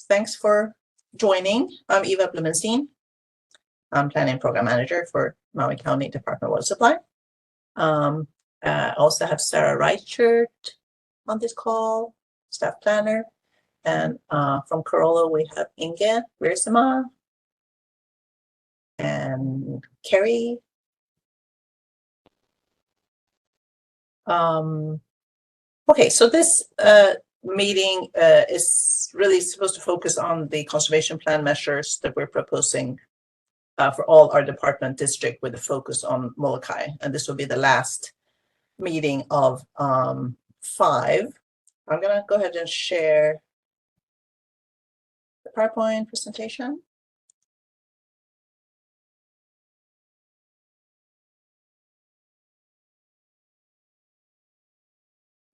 Thanks for joining. I'm Eva Blumenstein. I'm Planning Program Manager for Maui County Department of Water Supply. I also have Sarah Reichert on this call, staff planner. And from Corolla, we have Inge Wiersema and Carrie. Okay, so this meeting is really supposed to focus on the conservation plan measures that we're proposing for all our department district with a focus on Molokai. And this will be the last meeting of 5. I'm going to go ahead and share the PowerPoint presentation.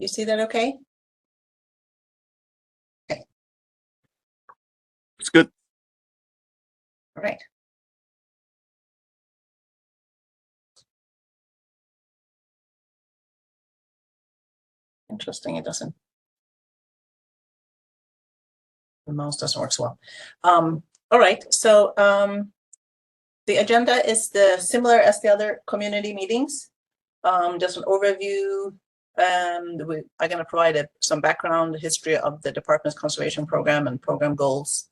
You see that okay? Okay. It's good. All right. Interesting, it doesn't. The mouse doesn't work so well. All right, so the agenda is similar as the other community meetings. Just an overview, and I'm going to provide some background history of the department's conservation program and program goals.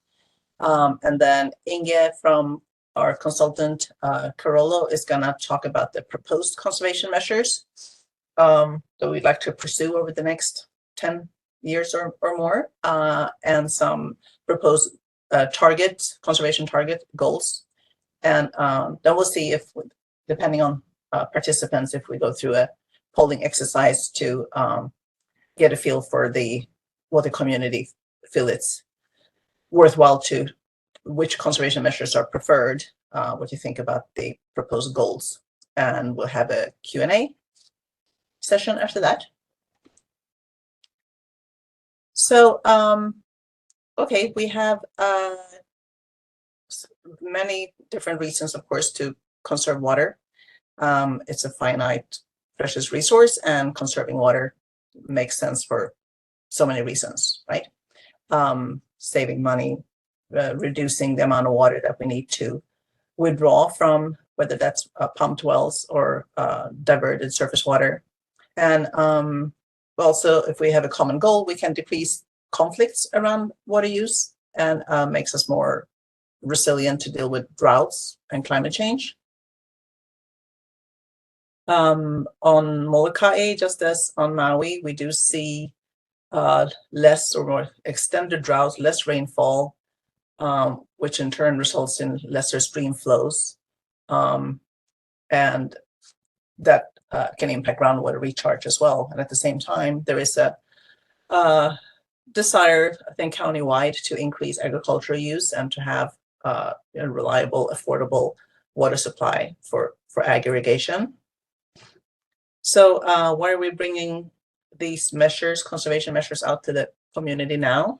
And then Inge from our consultant, Carollo, is going to talk about the proposed conservation measures that we'd like to pursue over the next 10 years or more, and some proposed conservation target goals. And then we'll see if, depending on participants, if we go through a polling exercise to get a feel for what the community feel it's worthwhile to, which conservation measures are preferred, what you think about the proposed goals. And we'll have a Q&A session after that. So, okay, we have many different reasons, of course, to conserve water. It's a finite, precious resource, and conserving water makes sense for so many reasons, right? Saving money, reducing the amount of water that we need to withdraw from, whether that's pumped wells or diverted surface water. And also, if we have a common goal, we can decrease conflicts around water use and makes us more resilient to deal with droughts and climate change. On Molokai, just as on Maui, we do see less or more extended droughts, less rainfall, which in turn results in lesser stream flows. And that can impact groundwater recharge as well. And at the same time, there is a desire, I think, countywide to increase agricultural use and to have a reliable, affordable water supply for ag irrigation. So why are we bringing these measures, conservation measures, out to the community now?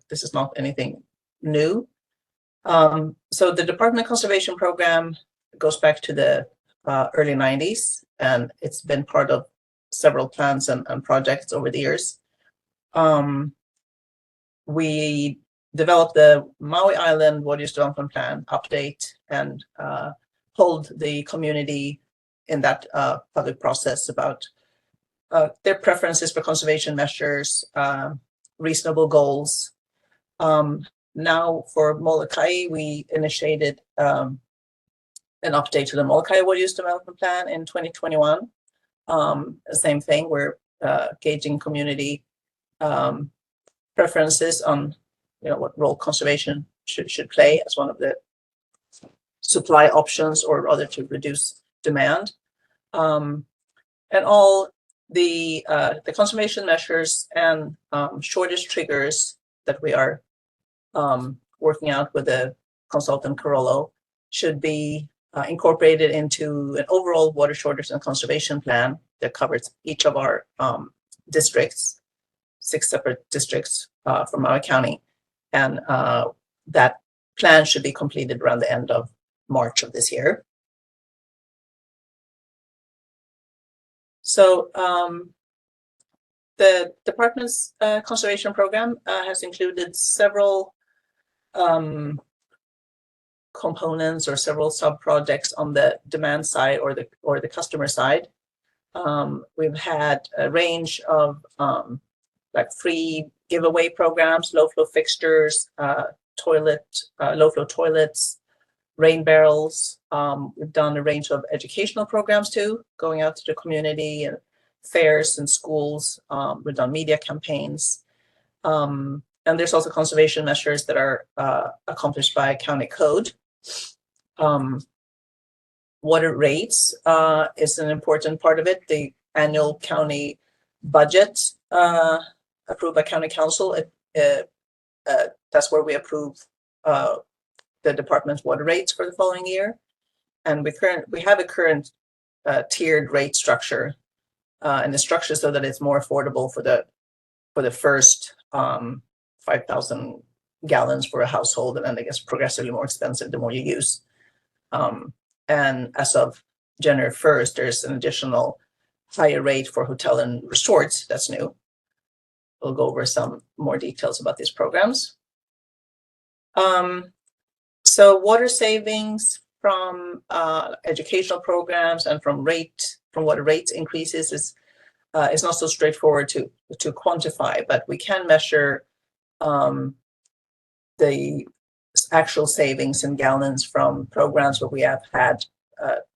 This is not anything new. So the Department Conservation Program goes back to the early 90s, and it's been part of several plans and projects over the years. We developed the Maui Island Water Use Development Plan update and polled the community in that public process about their preferences for conservation measures, reasonable goals. Now for Molokai, we initiated an update to the Molokai Water Use Development Plan in 2021. Same thing, we're gauging community preferences on what role conservation should play as one of the supply options, or rather to reduce demand. And all the conservation measures and shortage triggers that we are working out with the consultant Carollo should be incorporated into an overall water shortage and conservation plan that covers each of our districts, 6 separate districts from Maui County. And that plan should be completed around the end of March of this year. So The department's conservation program has included several components or several sub-projects on the demand side or the customer side. We've had a range of like free giveaway programs, low flow fixtures, low flow toilets, rain barrels. We've done a range of educational programs too, going out to the community and fairs and schools. We've done media campaigns. And there's also conservation measures that are accomplished by county code. Water rates is an important part of it. The annual county budget approved by county council, that's where we approve the department's water rates for the following year. And we have a current tiered rate structure, and the structure so that it's more affordable for the first 5,000 gallons for a household, and then it gets progressively more expensive the more you use. And as of January 1st, there's an additional higher rate for hotel and resorts. That's new. We'll go over some more details about these programs. So water savings from educational programs and from water rates increases is not so straightforward to quantify, but we can measure the actual savings in gallons from programs where we have had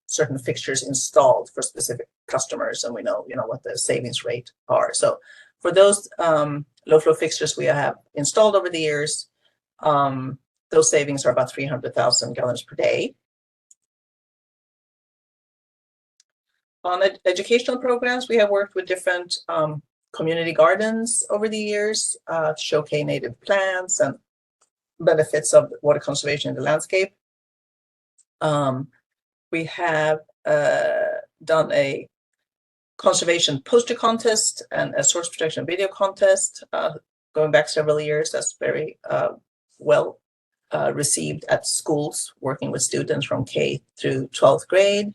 certain fixtures installed for specific customers, and we know what the savings rate are. So for those low flow fixtures we have installed over the years, those savings are about 300,000 gallons per day. On educational programs, we have worked with different community gardens over the years to showcase native plants and benefits of water conservation in the landscape. We have done a conservation poster contest and a source protection video contest going back several years. That's very well received at schools working with students from K through 12th grade.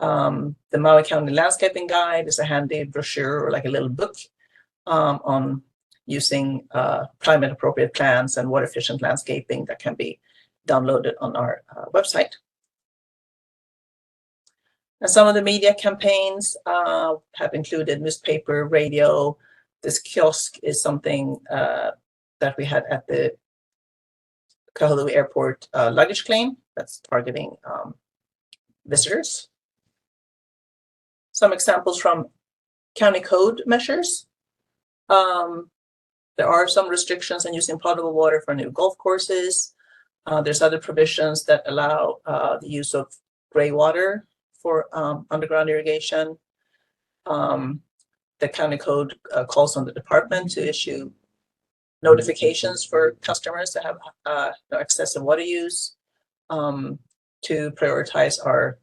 The Maui County Landscaping Guide is a handy brochure or like a little book on using climate appropriate plants and water efficient landscaping that can be downloaded on our website. And some of the media campaigns have included newspaper, radio. This kiosk is something that we had at the Kahului Airport luggage claim that's targeting visitors. Some examples from county code measures. There are some restrictions on using potable water for new golf courses. There's other provisions that allow the use of gray water for underground irrigation. The county code calls on the department to issue notifications for customers that have excessive water use, to prioritize our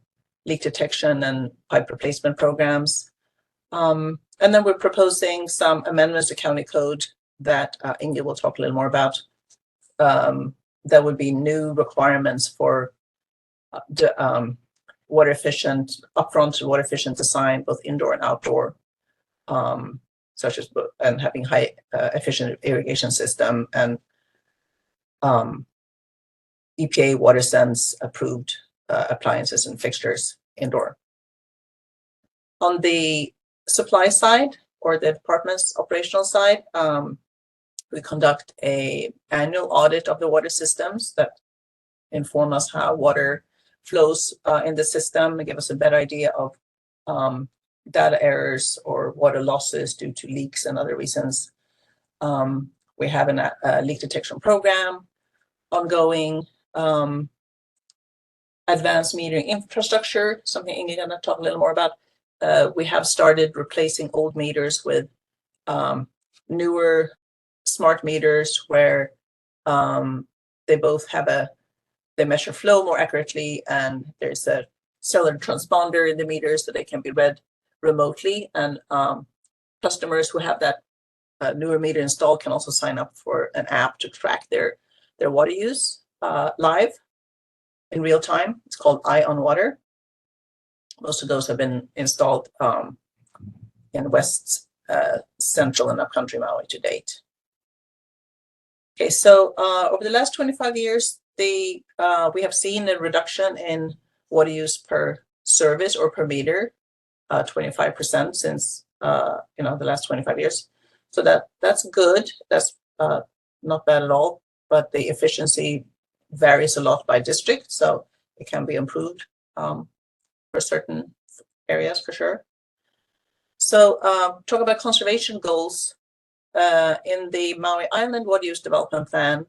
leak detection and pipe replacement programs. And then we're proposing some amendments to county code that Inge will talk a little more about. That would be new requirements for water efficient, upfront water efficient design, both indoor and outdoor, such as and having high efficient irrigation system and EPA WaterSense approved appliances and fixtures indoor. On the supply side or the department's operational side, we conduct an annual audit of the water systems that inform us how water flows in the system and give us a better idea of data errors or water losses due to leaks and other reasons. We have a leak detection program ongoing. Advanced metering infrastructure, something Inge gonna talk a little more about. We have started replacing old meters with newer smart meters where they both have they measure flow more accurately, and there's a cellular transponder in the meters so they can be read remotely. And customers who have that newer meter installed can also sign up for an app to track their water use live in real time. It's called Eye on Water. Most of those have been installed in West central and upcountry Maui to date. Okay, so over the last 25 years, we have seen a reduction in water use per service or per meter, 25% since the last 25 years. So that's good. That's not bad at all. But the efficiency varies a lot by district, so it can be improved for certain areas for sure. So talk about conservation goals. In the Maui Island Water Use Development Plan,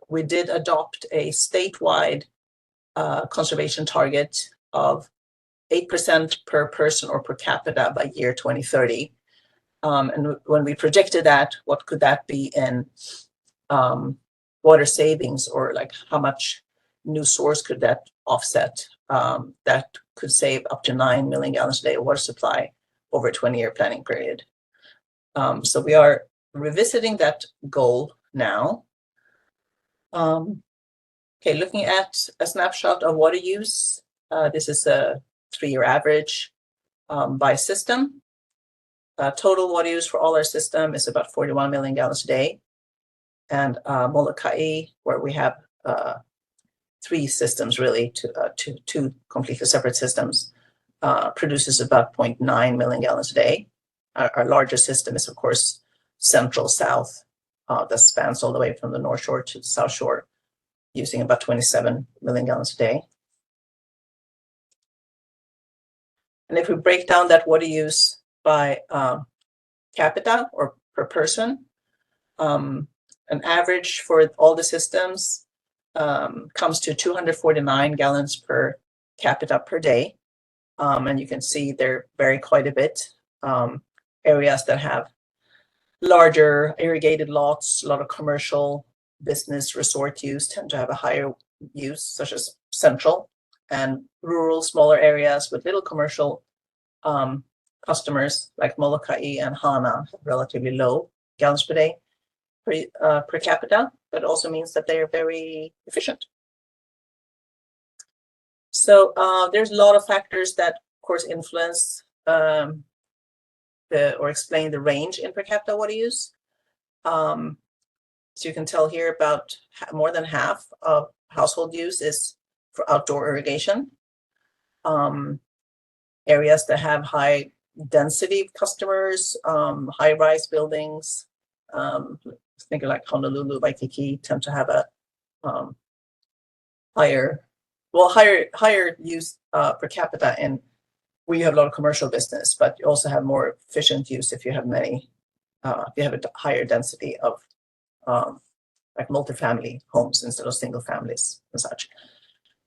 we did adopt a statewide conservation target of 8% per person or per capita by year 2030. And when we projected that, what could that be in water savings, or like how much new source could that offset? That could save up to 9 million gallons a day of water supply over a 20-year planning period. So we are revisiting that goal now. Okay, looking at a snapshot of water use. This is a 3-year average by system. Total water use for all our system is about 41 million gallons a day. And MOLOKAI, where we have 3 systems really, two completely separate systems, produces about 0.9 million gallons a day. Our largest system is, of course, Central South, that spans all the way from the North Shore to the South Shore, using about 27 million gallons a day. And if we break down that water use by capita or per person, an average for all the systems comes to 249 gallons per capita per day. And you can see they vary quite a bit. Areas that have larger irrigated lots, a lot of commercial business resort use tend to have a higher use, such as Central, and rural, smaller areas with little commercial customers like Molokai and Hana have relatively low gallons per day per capita, but also means that they are very efficient. So there's a lot of factors that, of course, influence or explain the range in per capita water use. So you can tell here about more than half of household use is for outdoor irrigation. Areas that have high density customers, high-rise buildings, think like Honolulu, Waikiki, tend to have a higher use per capita, and where you have a lot of commercial business, but you also have more efficient use if you have if you have a higher density of like multifamily homes instead of single families and such.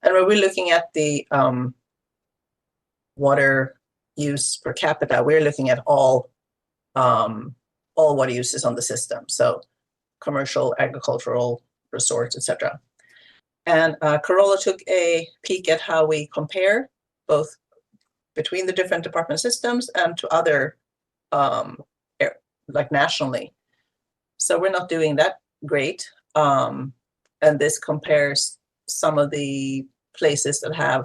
And when we're looking at the water use per capita, we're looking at all water uses on the system. So commercial, agricultural, resorts, etc. And Corolla took a peek at how we compare both between the different department systems and to other, like nationally. So we're not doing that great. And this compares some of the places that have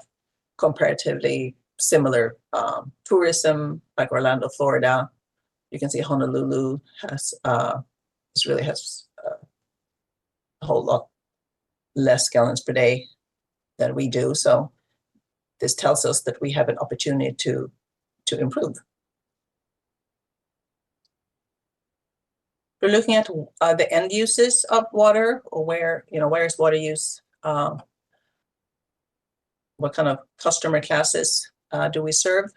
comparatively similar tourism, like Orlando, Florida. You can see Honolulu has really has a whole lot less gallons per day than we do. So this tells us that we have an opportunity to improve. We're looking at the end uses of water, or where is water use? What kind of customer classes do we serve?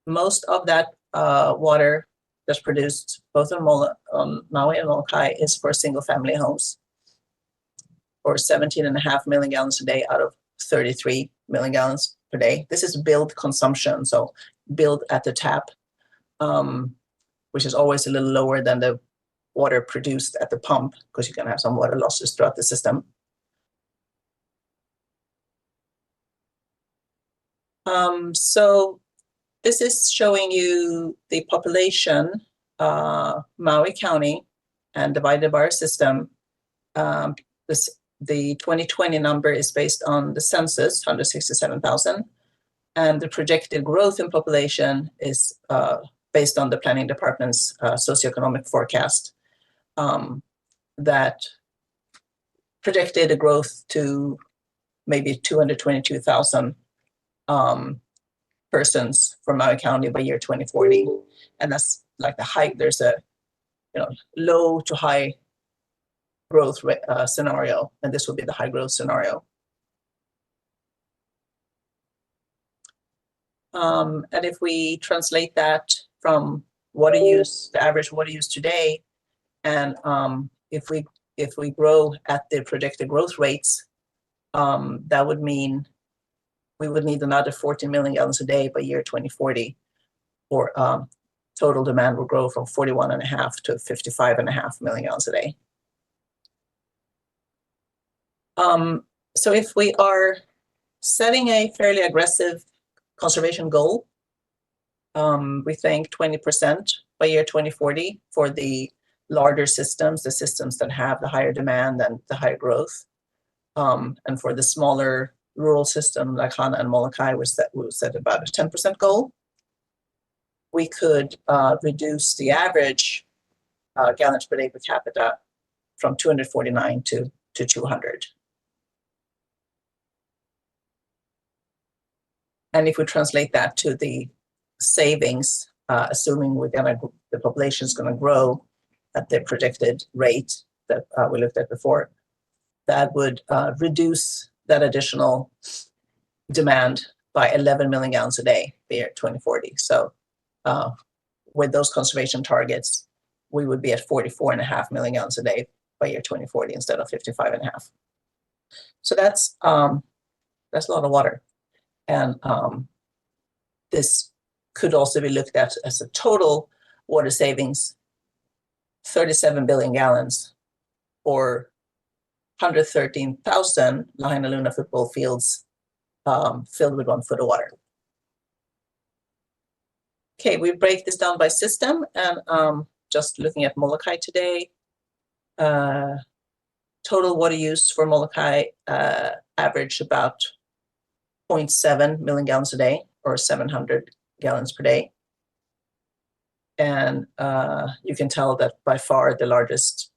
Most of that water that's produced both on Maui and Molokai is for single-family homes, or 17.5 million gallons a day out of 33 million gallons per day. This is billed consumption, so billed at the tap, which is always a little lower than the water produced at the pump, because you can have some water losses throughout the system. So this is showing you the population, Maui County, and divided by our system. The 2020 number is based on the census, 167,000, and the projected growth in population is based on the planning department's socioeconomic forecast that predicted a growth to maybe 222,000 persons for Maui County by year 2040. And that's like the high, there's a low to high growth scenario, and this would be the high growth scenario. And if we translate that from water use, the average water use today, and if we grow at the predicted growth rates, that would mean we would need another 14 million gallons a day by year 2040, or total demand will grow from 41.5 to 55.5 million gallons a day. So if we are setting a fairly aggressive conservation goal, we think 20% by year 2040 for the larger systems, the systems that have the higher demand and the higher growth. And for the smaller rural system like Hana and Molokai, we set about a 10% goal. We could reduce the average gallons per day per capita from 249 to 200. And if we translate that to the savings, assuming the population is going to grow at the predicted rate that we looked at before, that would reduce that additional demand by 11 million gallons a day by year 2040. So with those conservation targets, we would be at 44.5 million gallons a day by year 2040 instead of 55.5. So that's a lot of water. And this could also be looked at as a total water savings, 37 billion gallons, or 113,000 Lahaina Luna football fields filled with 1 foot of water. Okay, we break this down by system, and just looking at Molokai today, total water use for Molokai average about 0.7 million gallons a day, or 700 gallons per day. And you can tell that by far the largest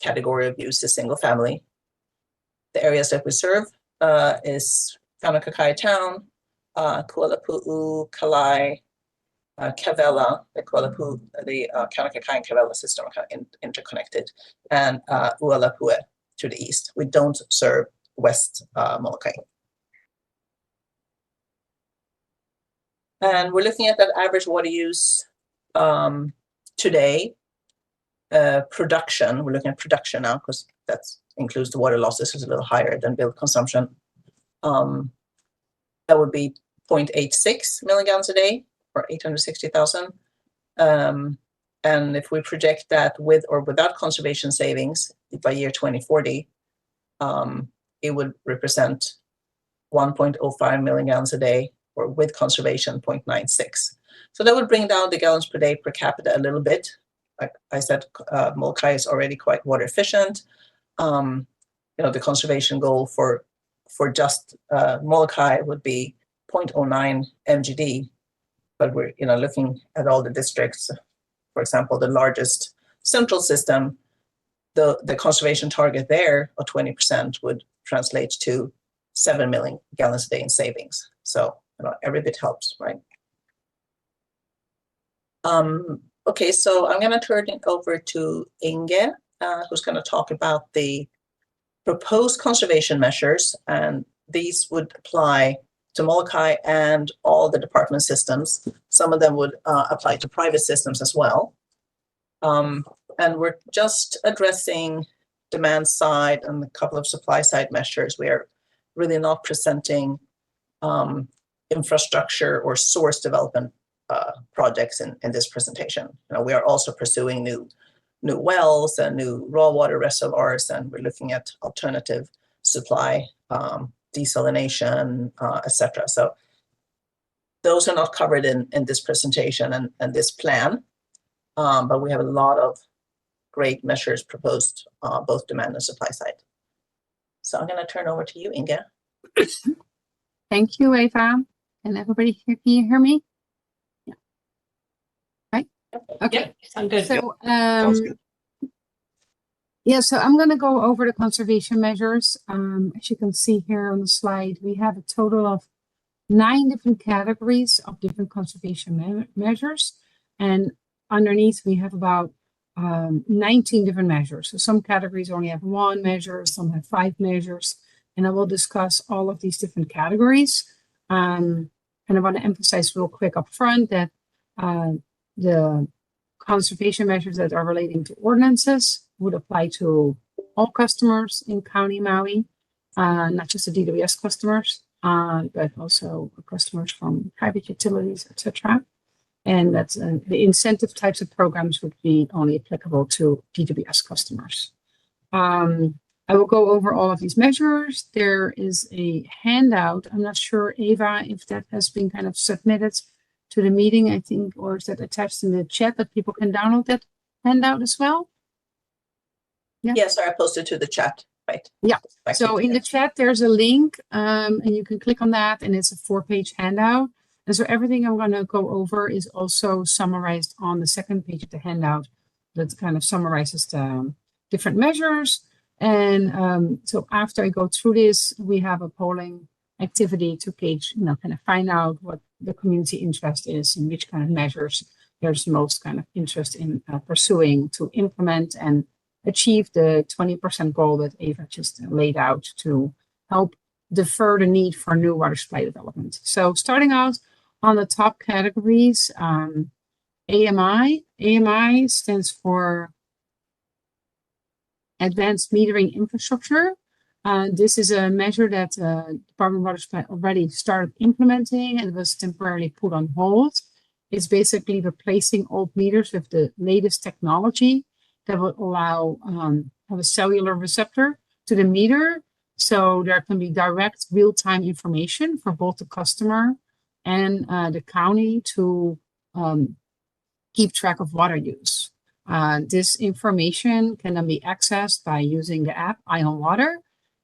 category of use is single family. The areas that we serve is Kaunakakai Town, Kualapu'u, Kalai, Kawela, the Kaunakakai and Kawela system are kind of interconnected, and Ualapue to the east. We don't serve West Molokai. And we're looking at that average water use today. Production, we're looking at production now because that includes the water losses, is a little higher than billed consumption. That would be 0.86 million gallons a day, or 860,000. And if we project that with or without conservation savings by year 2040, it would represent 1.05 million gallons a day, or with conservation 0.96. So that would bring down the gallons per day per capita a little bit. Like I said, Molokai is already quite water efficient. The conservation goal for just Molokai would be 0.09 MGD, but we're looking at all the districts. For example, the largest central system, the conservation target there of 20% would translate to 7 million gallons a day in savings. So every bit helps, right? Okay, so I'm going to turn it over to Inge, who's going to talk about the proposed conservation measures, and these would apply to Molokai and all the department systems. Some of them would apply to private systems as well. And we're just addressing demand side and a couple of supply side measures. We are really not presenting infrastructure or source development projects in this presentation. We are also pursuing new wells and new raw water reservoirs, and we're looking at alternative supply, desalination, etc. So those are not covered in this presentation and this plan, but we have a lot of great measures proposed, both demand and supply side. So I'm going to turn over to you, Inge. Thank you, Eva. And everybody here, can you hear me? Yeah. Okay, Yep, I'm good. so, Sounds good. yeah, so I'm gonna go over the conservation measures. As you can see here on the slide, we have a total of 9 different categories of different conservation measures. And underneath we have about 19 different measures. So some categories only have 1 measure, some have 5 measures. And I will discuss all of these different categories. And I want to emphasize real quick up front that the conservation measures that are relating to ordinances would apply to all customers in County Maui, not just the DWS customers, but also customers from private utilities, etc. And that's the incentive types of programs would be only applicable to DWS customers. I will go over all of these measures. There is a handout. I'm not sure, Ava, if that has been kind of submitted to the meeting, I think, or is that attached in the chat that people can download that handout as well? Yeah. Yes, I posted to the chat, right? Yeah. So in the chat, there's a link, and you can click on that, and it's a 4-page handout. And so everything I'm going to go over is also summarized on the 2nd page of the handout that kind of summarizes the different measures. And so after I go through this, we have a polling activity to gauge, kind of find out what the community interest is and which kind of measures there's most kind of interest in pursuing to implement and achieve the 20% goal that Ava just laid out to help defer the need for new water supply development. So starting out on the top categories, AMI. AMI stands for Advanced Metering Infrastructure. This is a measure that Department of Water Supply already started implementing and was temporarily put on hold. It's basically replacing old meters with the latest technology that will allow have a cellular receptor to the meter, so there can be direct real-time information for both the customer and the county to keep track of water use. This information can then be accessed by using the app Ion Water,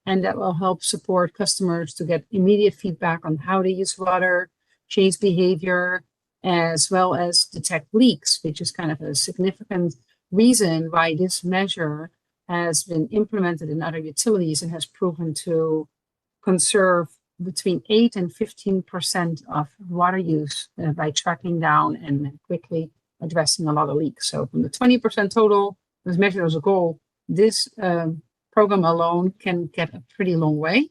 and that will help support customers to get immediate feedback on how they use water, change behavior, as well as detect leaks, which is kind of a significant reason why this measure has been implemented in other utilities and has proven to conserve between 8 and 15% of water use by tracking down and quickly addressing a lot of leaks. So from the 20% total was measured as a goal, this program alone can get a pretty long way.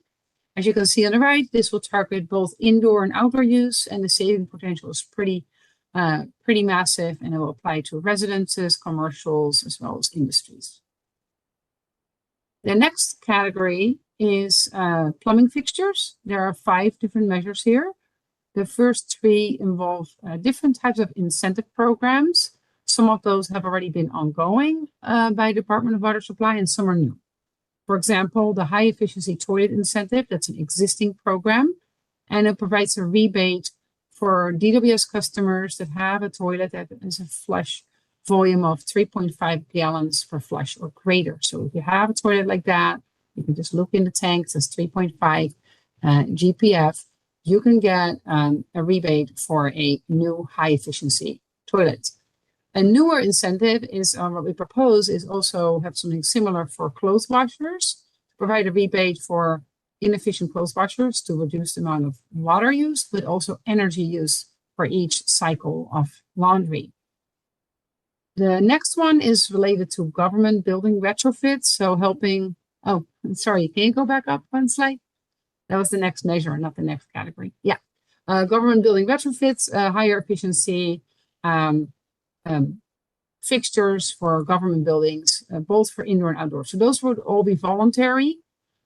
As you can see on the right, this will target both indoor and outdoor use, and the saving potential is pretty massive, and it will apply to residences, commercials, as well as industries. The next category is plumbing fixtures. There are 5 different measures here. The first 3 involve different types of incentive programs. Some of those have already been ongoing by Department of Water Supply, and some are new. For example, the high efficiency toilet incentive, that's an existing program, and it provides a rebate for DWS customers that have a toilet that is a flush volume of 3.5 gallons per flush or greater. So if you have a toilet like that, you can just look in the tank, it says 3.5 GPF, you can get a rebate for a new high efficiency toilet. A newer incentive is what we propose is also have something similar for clothes washers, provide a rebate for inefficient clothes washers to reduce the amount of water used, but also energy use for each cycle of laundry. The next one is related to government building retrofits. So helping, oh, sorry, can you go back up one slide? That was the next measure, not the next category. Yeah. Government building retrofits, higher efficiency fixtures for government buildings, both for indoor and outdoor. So those would all be voluntary.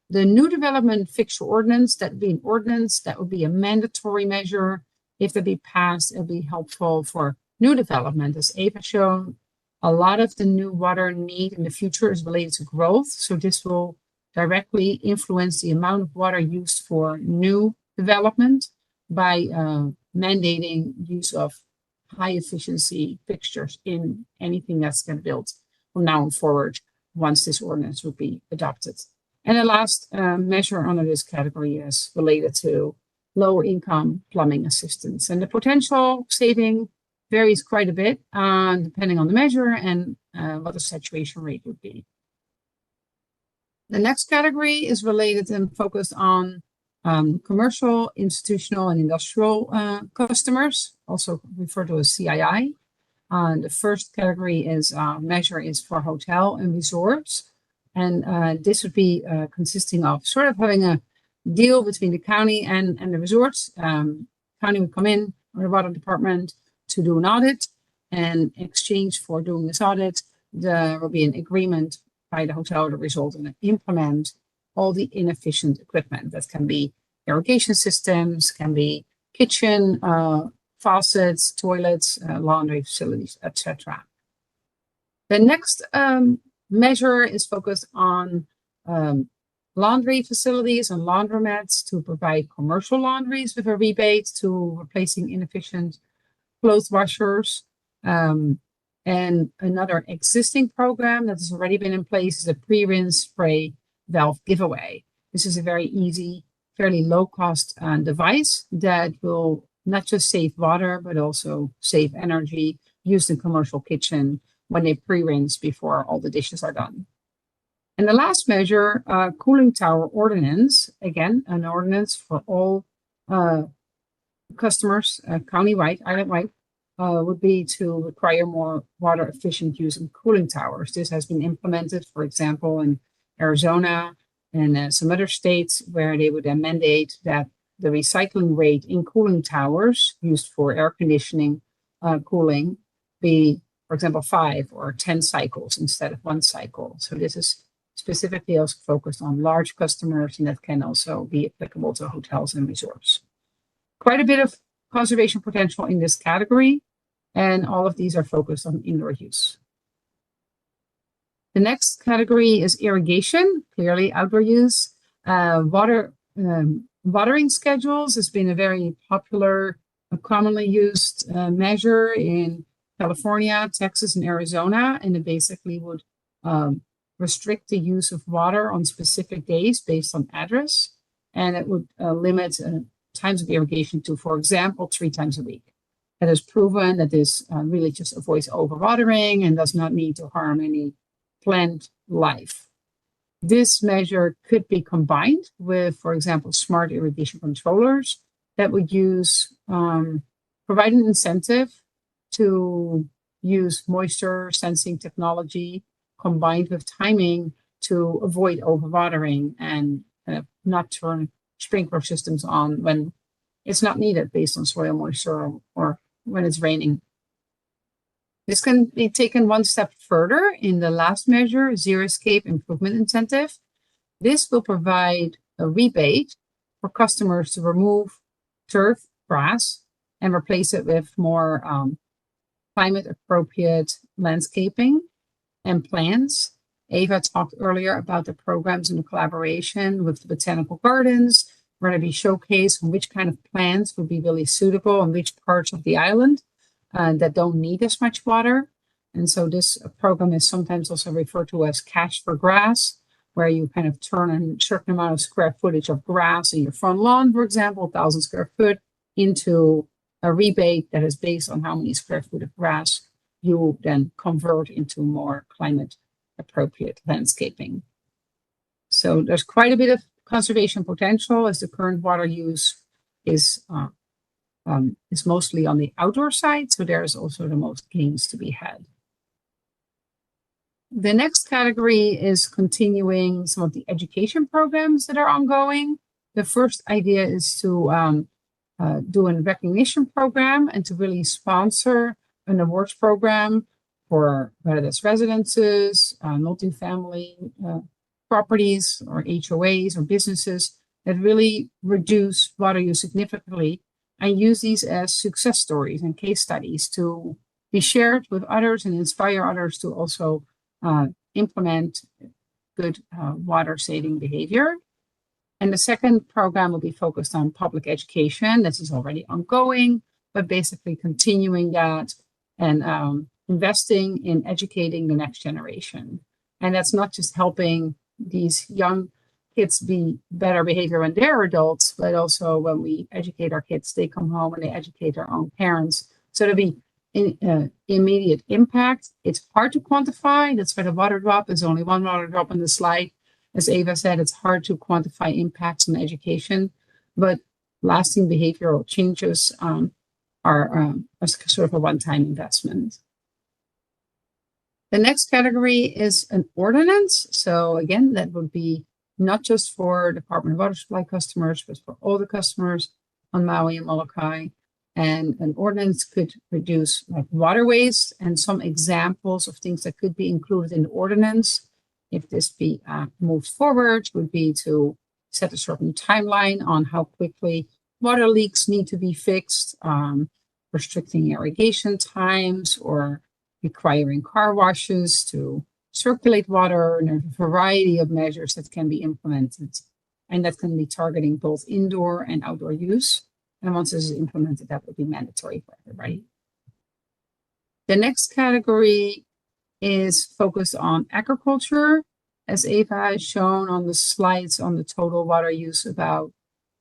The new development fixture ordinance, that would be an ordinance, that would be a mandatory measure. If that be passed, it'll be helpful for new development. As Ava showed, a lot of the new water need in the future is related to growth. So this will directly influence the amount of water used for new development by mandating use of high efficiency fixtures in anything that's going to build from now on forward once this ordinance would be adopted. And the last measure under this category is related to low income plumbing assistance. And the potential saving varies quite a bit depending on the measure and what the saturation rate would be. The next category is related and focused on commercial, institutional, and industrial customers, also referred to as CII. The first category is measure is for hotel and resorts. And this would be consisting of sort of having a deal between the county and the resorts. County would come in, or the water department, to do an audit. And in exchange for doing this audit, there will be an agreement by the hotel or the resort and implement all the inefficient equipment. That can be irrigation systems, can be kitchen, faucets, toilets, laundry facilities, etc. The next measure is focused on laundry facilities and laundromats to provide commercial laundries with a rebate to replacing inefficient clothes washers. And another existing program that has already been in place is a pre-rinse spray valve giveaway. This is a very easy, fairly low-cost device that will not just save water, but also save energy used in commercial kitchen when they pre-rinse before all the dishes are done. And the last measure, cooling tower ordinance, again, an ordinance for all customers, countywide, island-wide, would be to require more water efficient use in cooling towers. This has been implemented, for example, in Arizona and some other states where they would mandate that the recycling rate in cooling towers used for air conditioning cooling be, for example, 5 or 10 cycles instead of 1 cycle. So this is specifically also focused on large customers, and that can also be applicable to hotels and resorts. Quite a bit of conservation potential in this category, and all of these are focused on indoor use. The next category is irrigation, clearly outdoor use. Watering schedules has been a very popular, commonly used measure in California, Texas, and Arizona, and it basically would restrict the use of water on specific days based on address, and it would limit times of irrigation to, for example, 3 times a week. It has proven that this really just avoids overwatering and does not need to harm any plant life. This measure could be combined with, for example, smart irrigation controllers that would use, provide an incentive to use moisture sensing technology combined with timing to avoid overwatering and not turn sprinkler systems on when it's not needed based on soil moisture or when it's raining. This can be taken one step further in the last measure, Xeriscape Improvement Incentive. This will provide a rebate for customers to remove turf, grass, and replace it with more climate appropriate landscaping and plants. Ava talked earlier about the programs and the collaboration with the botanical gardens, where they showcase which kind of plants would be really suitable on which parts of the island that don't need as much water. And so this program is sometimes also referred to as Cash for Grass, where you kind of turn a certain amount of square footage of grass in your front lawn, for example, 1,000 square foot, into a rebate that is based on how many square foot of grass you then convert into more climate appropriate landscaping. So there's quite a bit of conservation potential, as the current water use is mostly on the outdoor side, so there's also the most gains to be had. The next category is continuing some of the education programs that are ongoing. The first idea is to do a recognition program and to really sponsor an awards program for whether that's residences, multifamily properties, or HOAs or businesses that really reduce water use significantly, and use these as success stories and case studies to be shared with others and inspire others to also implement good water saving behavior. And the second program will be focused on public education. This is already ongoing, but basically continuing that and investing in educating the next generation. And that's not just helping these young kids be better behavior when they're adults, but also when we educate our kids, they come home and they educate their own parents. So there'll be immediate impact. It's hard to quantify. That's why the water drop is only one water drop on the slide. As Ava said, it's hard to quantify impacts on education, but lasting behavioral changes are sort of a one-time investment. The next category is an ordinance. So again, that would be not just for Department of Water Supply customers, but for all the customers on Maui and Molokai. And an ordinance could reduce like water waste, and some examples of things that could be included in the ordinance, if this be moved forward, would be to set a certain timeline on how quickly water leaks need to be fixed, restricting irrigation times, or requiring car washes to circulate water. And there's a variety of measures that can be implemented, and that can be targeting both indoor and outdoor use. And once this is implemented, that will be mandatory for everybody. The next category is focused on agriculture. As Ava has shown on the slides on the total water use, about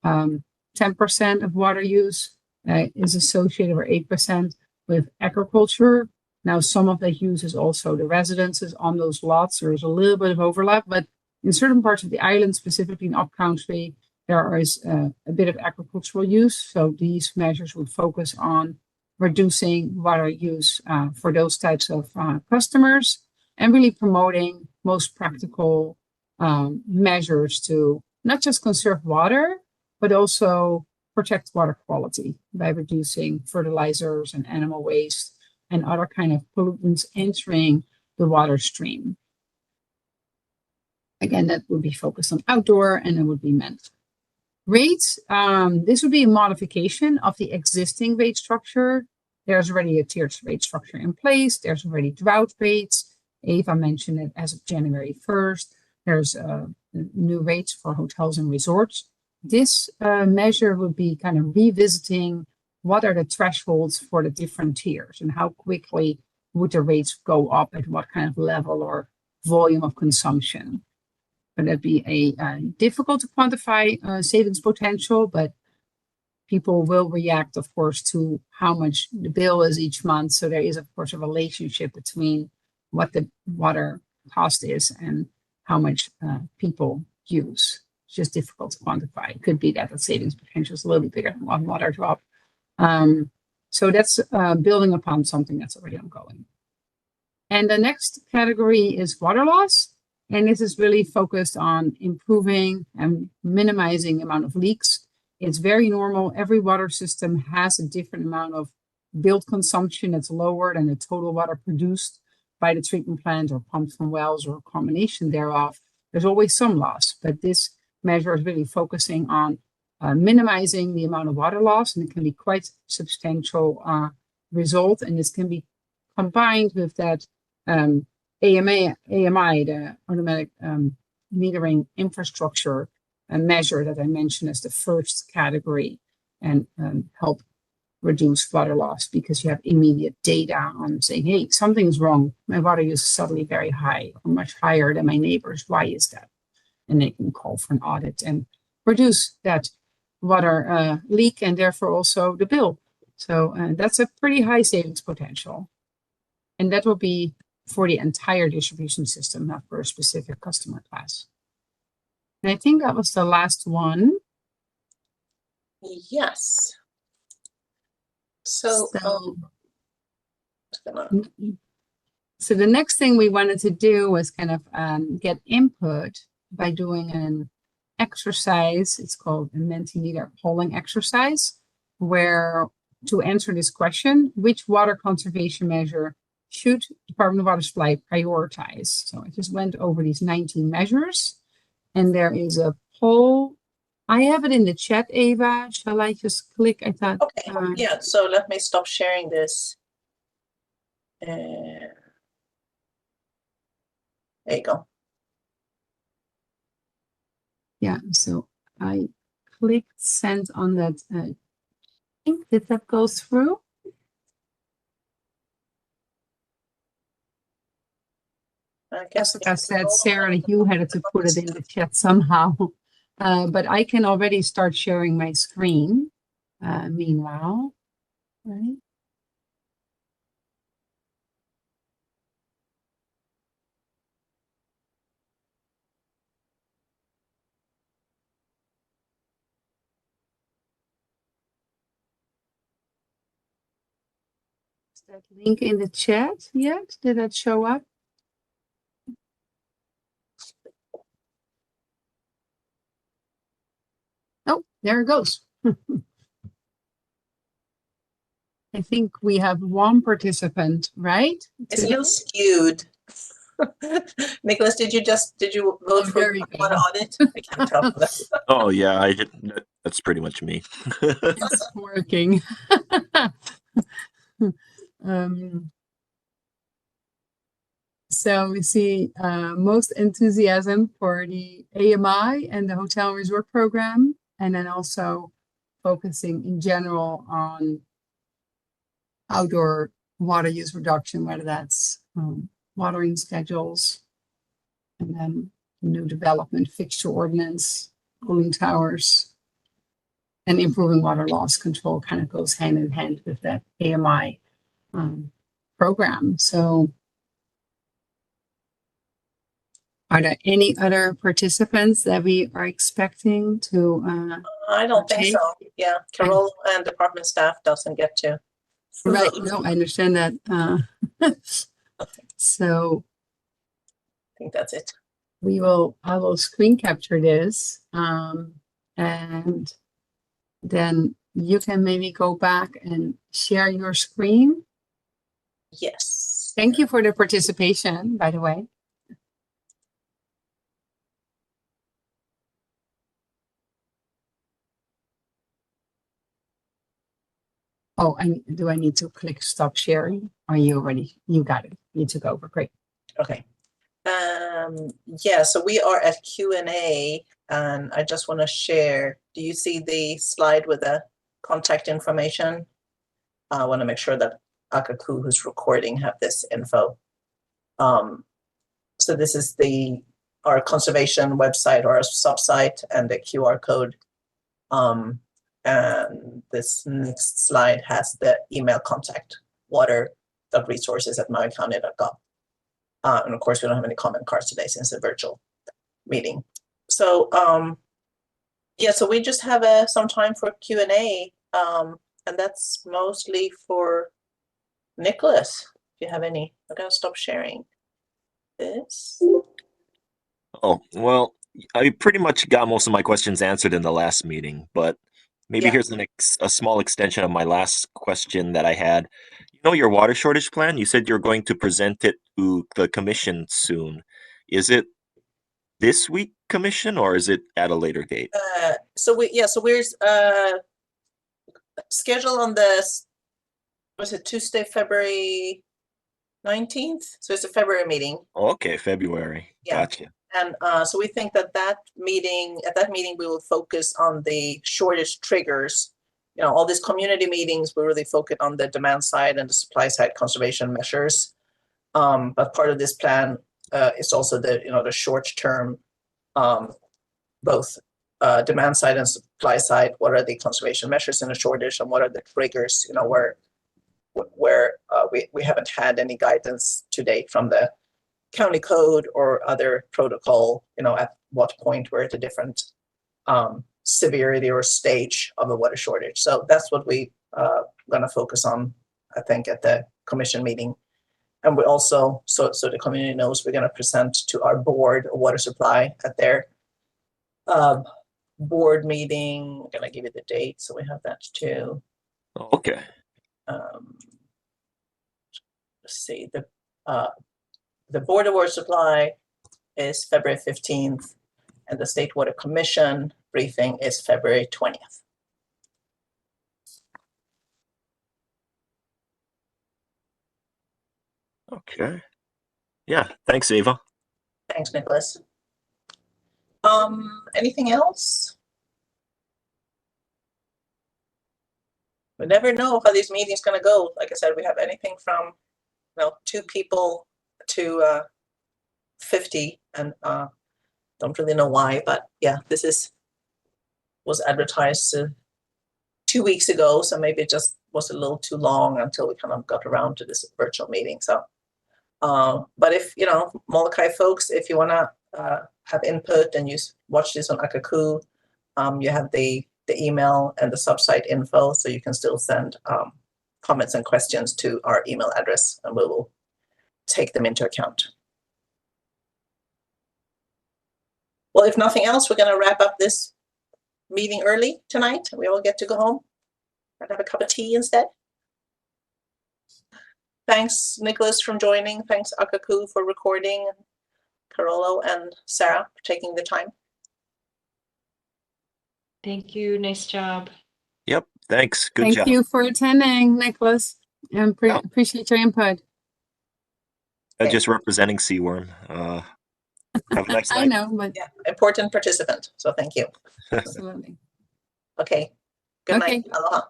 10% of water use is associated, or 8%, with agriculture. Now, some of that use is also the residences on those lots. There's a little bit of overlap, but in certain parts of the island, specifically in upcountry, there is a bit of agricultural use. So these measures would focus on reducing water use for those types of customers, and really promoting most practical measures to not just conserve water, but also protect water quality by reducing fertilizers and animal waste and other kind of pollutants entering the water stream. Again, that would be focused on outdoor, and it would be meant. Rates, this would be a modification of the existing rate structure. There's already a tiered rate structure in place. There's already drought rates. Ava mentioned it as of January 1st. There's new rates for hotels and resorts. This measure would be kind of revisiting what are the thresholds for the different tiers, and how quickly would the rates go up, at what kind of level or volume of consumption. But that'd be a difficult to quantify savings potential, but people will react, of course, to how much the bill is each month. So there is, of course, a relationship between what the water cost is and how much people use. It's just difficult to quantify. It could be that the savings potential is a little bit bigger than one water drop. So that's building upon something that's already ongoing. And the next category is water loss. And this is really focused on improving and minimizing the amount of leaks. It's very normal. Every water system has a different amount of billed consumption that's lower than the total water produced by the treatment plant, or pumped from wells, or a combination thereof. There's always some loss, but this measure is really focusing on minimizing the amount of water loss, and it can be quite substantial result. And this can be combined with that AMI, the automatic metering infrastructure measure that I mentioned as the first category, and help reduce water loss, because you have immediate data on saying, hey, something's wrong. My water use is suddenly very high, or much higher than my neighbors. Why is that? And they can call for an audit and reduce that water leak, and therefore also the bill. So that's a pretty high savings potential. And that will be for the entire distribution system, not for a specific customer class. And I think that was the last one. Yes. So the next thing we wanted to do was kind of get input by doing an exercise. It's called a Mentimeter polling exercise, where to answer this question, which water conservation measure should Department of Water Supply prioritize? So I just went over these 19 measures, and there is a poll. I have it in the chat, Ava. Shall I just click? I thought. Okay, yeah, so let me stop sharing this. There you go. Yeah, so I clicked send on that link. Did that go through? I guess Like I said, Sarah, you had to put it in the chat somehow. But I can already start sharing my screen meanwhile, right? Is that link in the chat yet? Did that show up? Oh, there it goes. I think we have one participant, right? It's a little skewed. Nicholas, did you vote for there we one go. audit? I can't tell. Oh yeah, I did. That's pretty much me. It's working. So we see most enthusiasm for the AMI and the hotel resort program, and then also focusing in general on outdoor water use reduction, whether that's watering schedules, and then new development, fixture ordinance, cooling towers, and improving water loss control kind of goes hand in hand with that AMI program. So are there any other participants that we are expecting to? I don't think Okay. so. Yeah, Carol and department staff doesn't get to. Right. No, I understand that. So I think that's it. I will screen capture this, and then you can maybe go back and share your screen. Yes. Thank you for the participation, by the way. Oh, do I need to click stop sharing? Are you got it. You took over. Great. Okay. Yeah, so we are at Q&A, and I just want to share. Do you see the slide with the contact information? I want to make sure that Akaku, who's recording, have this info. So this is our conservation website or our sub-site and the QR code. And this next slide has the email contact, water.resources@mauicounty.gov. And of course, we don't have any comment cards today since it's a virtual meeting. So yeah, so we just have some time for Q&A, and that's mostly for Nicholas. If you have any, I'm gonna stop sharing this. Oh well, I pretty much got most of my questions answered in the last meeting, but maybe Yeah. here's a small extension of my last question that I had. You know, your water shortage plan, you said you're going to present it to the commission soon. Is it this week commission or is it at a later date? So we're scheduled on this, was it Tuesday, February 19th? So it's a February meeting. Okay, February. Yeah. Gotcha. And so we think at that meeting, we will focus on the shortage triggers. You know, all these community meetings, we really focus on the demand side and the supply side conservation measures. But part of this plan is also the short term, both demand side and supply side. What are the conservation measures in a shortage, and what are the triggers? You know, where we haven't had any guidance to date from the county code or other protocol, you know, at what point we're at a different severity or stage of a water shortage. So that's what we going to focus on, I think, at the commission meeting. And we also, so the community knows, we're going to present to our board of water supply at their board meeting. I'm going to give you the date, so we have that too. Okay. Let's see, the Board of Water Supply is February 15th, and the State Water Commission briefing is February 20th. Okay. Yeah, thanks, Ava. Thanks, Nicholas. Anything else? We never know how these meetings going to go. Like I said, we have anything from 2 people to 50, and don't really know why, but yeah, this was advertised 2 weeks ago, so maybe it just was a little too long until we kind of got around to this virtual meeting. So, but if MOLOKAI folks, if you want to have input and you watch this on Akaku, you have the email and the sub-site info, so you can still send comments and questions to our email address, and we will take them into account. Well, if nothing else, we're going to wrap up this meeting early tonight. We all get to go home and have a cup of tea instead. Thanks, Nicholas, for joining. Thanks, Akaku, for recording. Carolo and Sarah for taking the time. Thank you. Nice job. Yep. Thanks. Good Thank job. you for attending, Nicholas, and Yeah. appreciate your input. Just representing Seaworm. Have a nice I night. know, but Yeah, important participant. So thank you. absolutely. Okay. Good Okay. night. Aloha.